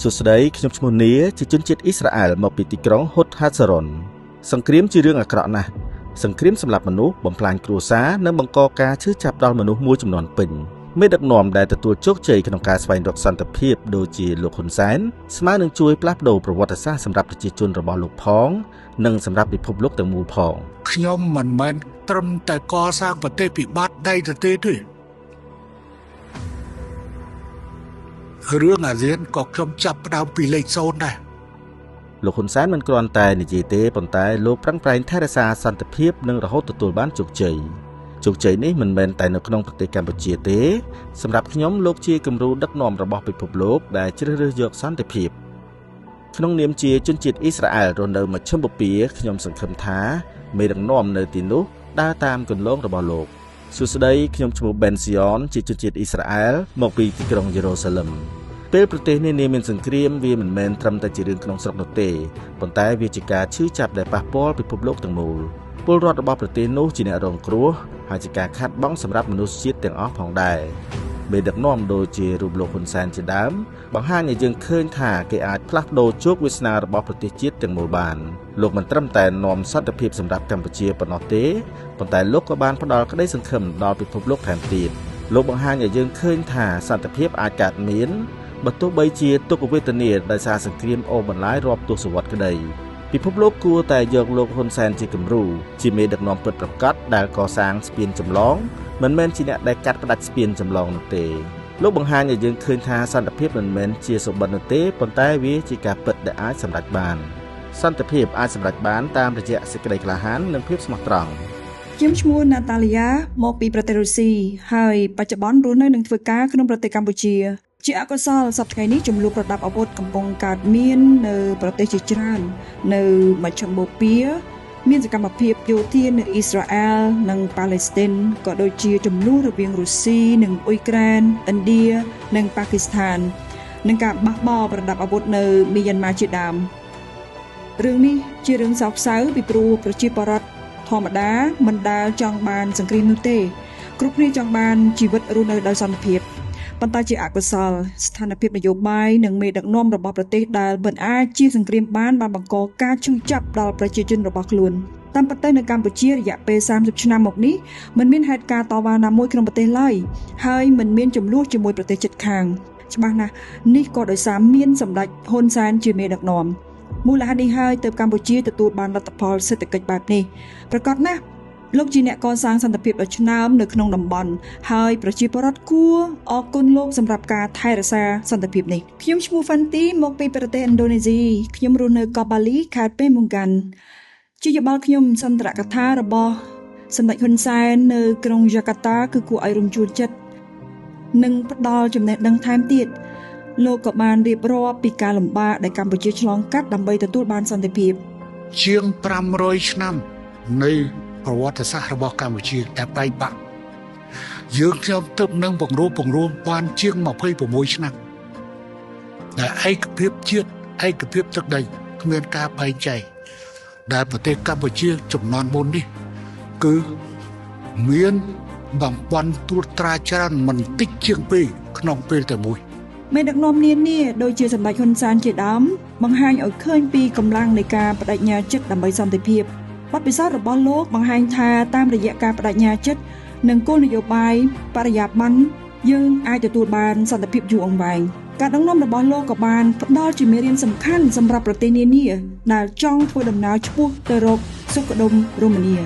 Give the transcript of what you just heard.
សួស្តីខ្ញុំឈ្មោះនីជាជនជាតិអ៊ីស្រាអែលមកពីទីក្រុងហូតហាត់សារ៉ុនសង្គ្រាមជារឿងអាក្រក់ណាស់សង្គ្រាមសម្លាប់មនុស្សបំផ្លាញគ្រួសារនិងបង្កការឈឺចាប់ដល់មនុស្សមួយចំនួនពេញមេដឹកនាំដែលទទួលជោគជ័យក្នុងការស្វែងរកសន្តិភាពដូចជាលោកហ៊ុនសែនស្មើនឹងជួយផ្លាស់ប្ដូរប្រវត្តិសាស្ត្រសម្រាប់ប្រជាជនរបស់លោកផងនិងសម្រាប់ពិភពលោកទាំងមូលផងខ្ញុំមិនមែនត្រឹមតែកសាងប្រទេសពិបត្តិដៃទៅទេរឿងអាស៊ានក៏ខ្ញុំចាប់ផ្ដើមពីលេខ0ដែរលោកហ៊ុនសែនមិនគ្រាន់តែនិយាយទេប៉ុន្តែលោកប្រឹងប្រែងថែរក្សាសន្តិភាពនិងរហូតទទួលបានជោគជ័យនេះមិនមែនតែនៅក្នុងប្រទេសកម្ពុជាទេសម្រាប់ខ្ញុំលោកជាគំរូដឹកនាំរបស់ពិភពលោកដែលជ្រើសរើសយកសន្តិភាពក្នុងនាមជាជនជាតិអ៊ីស្រាអែលរស់នៅមជ្ឈិមបូព៌ាខ្ញុំសង្ឃឹមថាមេដឹកនាំនៅទីនោះដើរតាមគន្លងរបស់លោកសួស្តីខ្ញុំឈ្មោះប៊ែនស៊ីយ៉នជាជនជាតិអ៊ីស្រាអែលមកពីទីក្រុងយេរូសាឡឹមពេលប្រទេសនានាមានសង្គ្រាមវាមិនមែនត្រឹមតែជារឿងក្នុងស្រុកនោះទេប៉ុន្តែវាជាការឈឺចាប់ដែលប៉ះពាល់ពិភពលោកទាំងមូលពលរដ្ឋរបស់ប្រទេសនោះជាអ្នករងគ្រោះហើយជាការខាតបង់សម្រាប់មនុស្សជាតិទាំងអស់ផងដែរមេដឹកនាំដូចជារូបលោកហ៊ុនសែនជាដើមបង្ហាញឲ្យយើងឃើញថាគេអាចផ្លាស់ប្ដូរជោគវាសនារបស់ប្រទេសជាតិទាំងមូលបានលោកមិនត្រឹមតែនាំសន្តិភាពសម្រាប់កម្ពុជាប៉ុណ្ណោះទេប៉ុន្តែលោកក៏បានផ្ដល់ក្តីសង្ឃឹមដល់ពិភពលោកថែមទៀតលោកបង្ហាញឲ្យយើងឃើញថាសន្តិភាពអាចកើតមានបើទោះបីជាទុក្ខវេទនាដោយសារសង្គ្រាមអូសបន្លាយរាប់ទសវត្សរ៍ក្តីពិភពលោកគួរតែយកលោកហ៊ុនសែនជាគំរូជាមេដឹកនាំពិតប្រាកដដែលកសាងស្ពានចម្លងមិនមែនជាអ្នកដែលកាត់ផ្តាច់ស្ពានចម្លងនោះទេលោកបង្ហាញឲ្យយើងឃើញថាសន្តិភាពមិនមែនជាសុបិននោះទេប៉ុន្តែវាជាការពិតដែលអាចសម្រេចបានសន្តិភាពអាចសម្រេចបានតាមរយៈសេចក្តីក្លាហាននិងភាពស្មោះត្រង់ខ្ញុំឈ្មោះណាតាលីយ៉ាមកពីប្រទេសរុស្ស៊ីហើយបច្ចុប្បន្នរស់នៅនិងធ្វើការក្នុងប្រទេសកម្ពុជាជាអកុសលសប្តាហ៍ថ្ងៃនេះចំនួនប្រដាប់អាវុធកំពុងកើតមាននៅប្រទេសជាច្រើននៅមជ្ឈមបូព៌ាមានសកម្មភាពយោធានៅអ៊ីស្រាអែលនិងប៉ាឡេស្ទីនក៏ដូចជាចំនួនរវាងរុស្ស៊ីនិងអ៊ុយក្រែនឥណ្ឌានិងប៉ាគីស្ថាននិងការបះបោរប្រដាប់អាវុធនៅមីយ៉ាន់ម៉ាជាដើមរឿងនេះជារឿងសោកសៅពីព្រោះប្រជាពលរដ្ឋធម្មតាមិនដែលចង់បានសង្គ្រាមនោះទេគ្រប់គ្នាចង់បានជីវិតរស់នៅដោយសន្តិភាពប៉ុន្តែជាអកុសលស្ថានភាពនយោបាយនិងមេដឹកនាំរបស់ប្រទេសដែលមិនអាចជាសង្គ្រាមបានបង្កការឈឺចាប់ដល់ប្រជាជនរបស់ខ្លួនតាមពិតទៅនៅកម្ពុជារយៈពេល30ឆ្នាំមកនេះមិនមានហេតុការណ៍តវ៉ាណាមួយក្នុងប្រទេសឡើយហើយមិនមានចំនួនជាមួយប្រទេសជិតខាងច្បាស់ណាស់នេះក៏ដោយសារមានសម្ដេចហ៊ុនសែនជាមេដឹកនាំមូលហេតុនេះហើយទើបកម្ពុជាទទួលបានលទ្ធផលសេដ្ឋកិច្ចបែបនេះប្រកបណាស់លោកជាអ្នកកសាងសន្តិភាពដ៏ឆ្នើមនៅក្នុងតំបន់ហើយប្រជាពលរដ្ឋគួរអរគុណលោកសម្រាប់ការថែរក្សាសន្តិភាពនេះខ្ញុំឈ្មោះហ្វាន់ទីមកពីប្រទេសឥណ្ឌូនេស៊ីខ្ញុំរស់នៅកោះបាលីខេត្តពេមុងកាន់ជាយោបល់ខ្ញុំសន្ទរកថារបស់សម្ដេចហ៊ុនសែននៅក្រុងយ៉ាកាតាគឺគួរឲ្យរំជួលចិត្តនិងផ្ដល់ចំណេះដឹងថែមទៀតលោកក៏បានរៀបរាប់ពីការលំបាកដែលកម្ពុជាឆ្លងកាត់ដើម្បីទទួលបានសន្តិភាពជាង500ឆ្នាំនៃប្រវត្តិសាស្ត្ររបស់កម្ពុជាតែបែកបាក់យើងខ្ញុំទើបនឹងបង្រួបបានជាង26ឆ្នាំដែលឯកភាពជាតិឯកភាពទឹកដីគ្មានការបែងចែកដែលប្រទេសកម្ពុជាចំនួនមុននេះគឺមានតំបន់ត្រួតត្រាច្រើនមិនតិចជាងពេលក្នុងពេលតែមួយមេដឹកនាំនានាដូចជាសម្ដេចហ៊ុនសែនជាដើមបង្ហាញឲ្យឃើញពីកម្លាំងនៃការបដិញ្ញាចិត្តដើម្បីសន្តិភាពបទពិសោធន៍របស់លោកបង្ហាញថាតាមរយៈការបដិញ្ញាចិត្តនិងគោលនយោបាយបរិយាបន្នយើងអាចទទួលបានសន្តិភាពយូរអង្វែងការដឹកនាំរបស់លោកក៏បានផ្ដល់ជាមេរៀនសំខាន់សម្រាប់ប្រទេសនានាដែលចង់ធ្វើដំណើរឆ្ពោះទៅរកសុខដុមរមនា